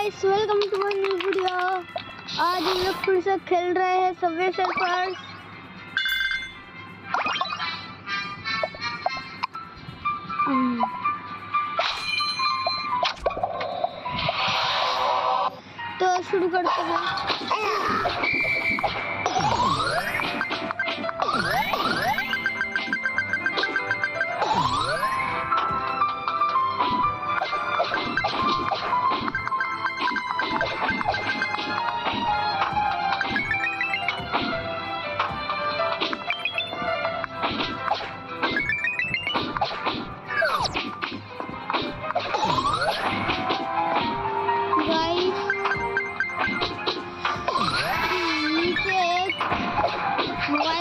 Guys, welcome to my new video. आज हम लोग फिर से खेल रहे हैं सबवे सर्फर्स। तो शुरू करते हैं।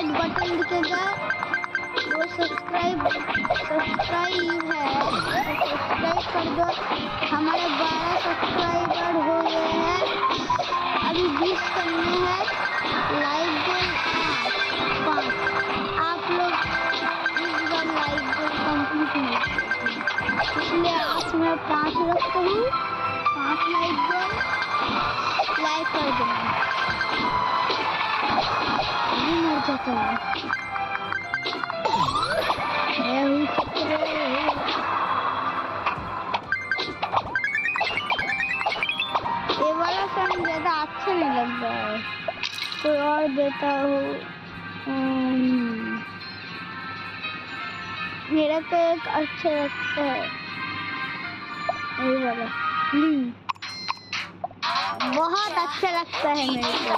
बटन दिखेगा, वो सब्सक्राइब है, सब्सक्राइब कर दो। हमारे 12 सब्सक्राइबर हो गए हैं, अभी 20 करने हैं। लाइक गोल 5। आप लोग इस बार लाइक गोल कंप्लीट नहीं, इसलिए आज मैं 5 रखता हूँ। 5 लाइक गोल लाइक कर देना। ये वाला फैन ज्यादा अच्छा नहीं लग रहा है, कोई और देता हूँ। मेरा तो एक अच्छा लगता है, ये वाला बहुत अच्छा लगता है मेरे को।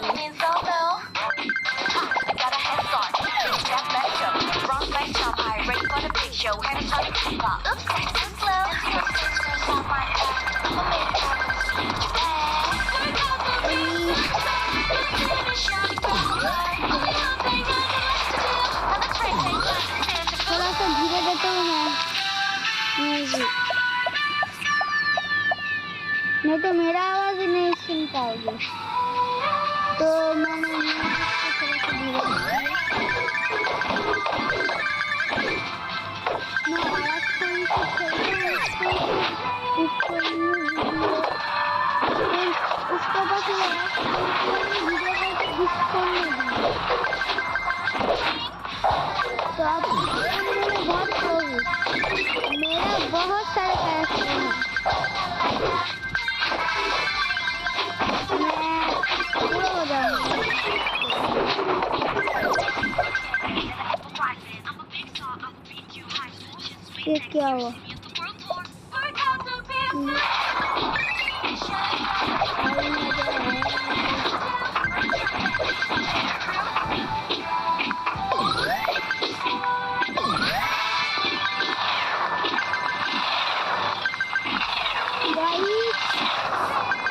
थोड़ा सा धीरे देता हूँ मैं, नहीं तो मेरा आवाज नहीं सुन पाओगे। तो मैंने उसको बस तो आप बहुत मेरा बहुत सारे कैरेक्टर हैं। मैं पूरा हो जाऊंगा। ये क्या हुआ?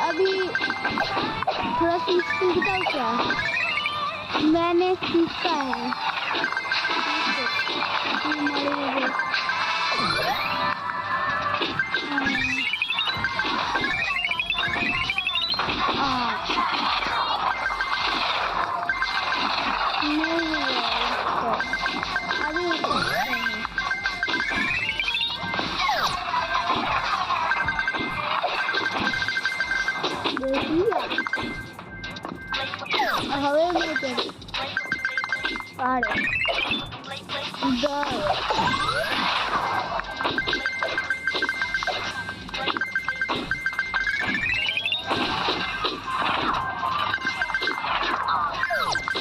अभी थोड़ा सी स्किल दिखाओ क्या? मैंने सीखा है। हवे में चल पारे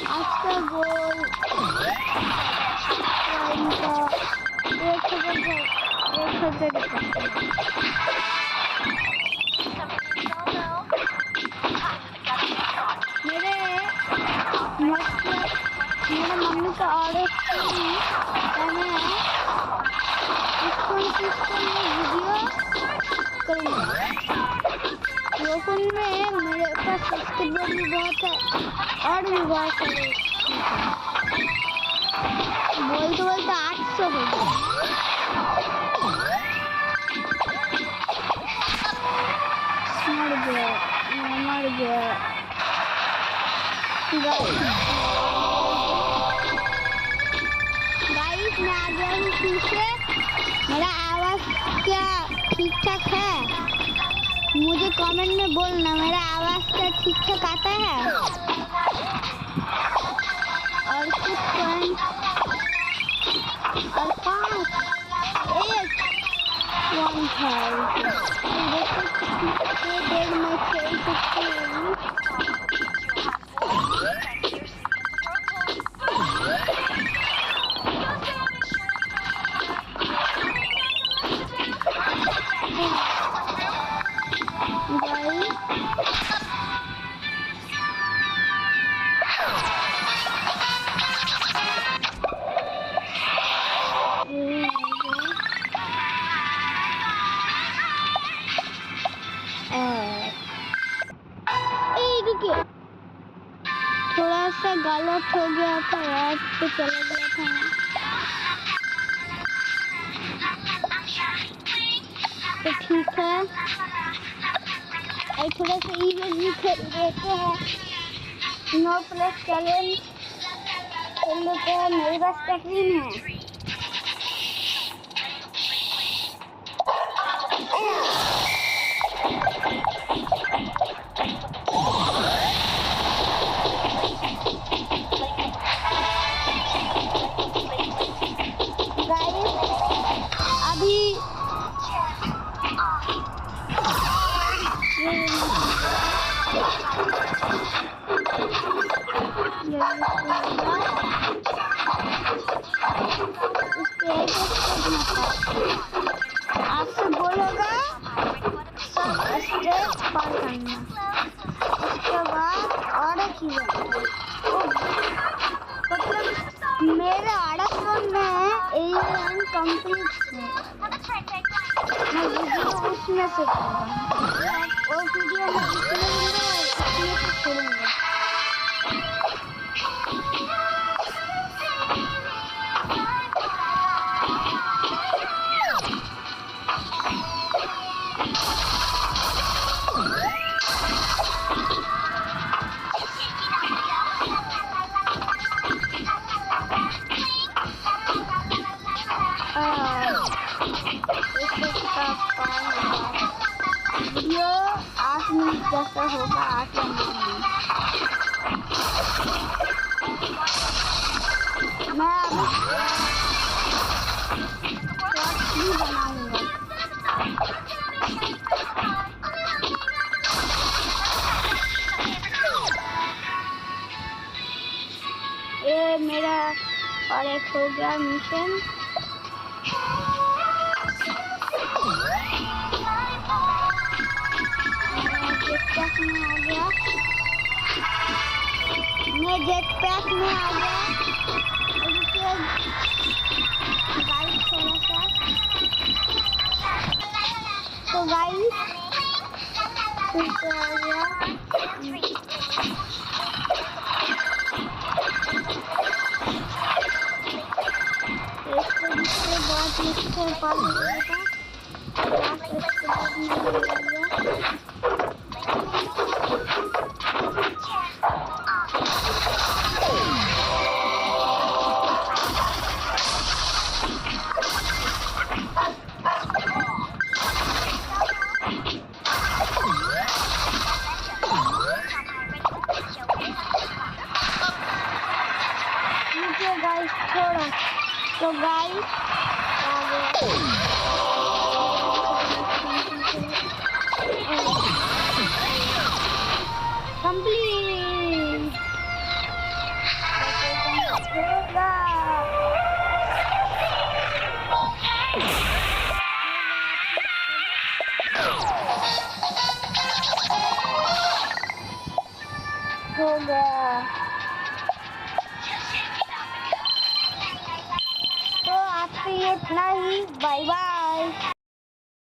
आज का गोल 1,000 मेरे मम्मी का ऑर्डर मैं वीडियो करूँगा। फोन में मेरे पास सब्सक्राइबर भी बहुत है और भी बहुत सारे, बोलते बोलते 800 हो गए। मर गया गाइस, मैं आ गया हूँ फिर से। मेरा आवाज क्या ठीक ठाक है? मुझे कमेंट में बोलना मेरा आवाज़ क्या ठीक ठाक आता है। और कुछ पॉइंट और 5 1 1000 देखो कितनी देर में खेल सकती हूँ। थोड़ा सा गलत हो गया था यार, तो चला गया था मैं। तो ठीक है, और थोड़ा सा इवेंट भी खेल लेते हैं। नो प्लस चैलेंज खेल लेते हैं। मेरे पास कैटरीन है। आपसे बोलेगा सब स्टेप पार करना। उसके बाद और एक मतलब मेरे आड़समन में एलियन कंप्लीट है। मैं वीडियो उसमें से करूँगा, वो वीडियो मैं उसमें से छोड़ूंगा। वीडियो 8 मिनट जैसा होगा, 8 या 9 मिनट। मैं शॉर्ट्स भी बनाऊंगा। ये मेरा और एक हो गया मिशन। जेटपैक में आ गया, मैं जेटपैक में आ गया। गाइस थोड़ा सा तो गाइस फिर से आ गया। इसके बाद इसके पास गाइस थोड़ा तो गाइस कंप्लीट हो गया। तो आपसे ये इतना ही, बाय बाय।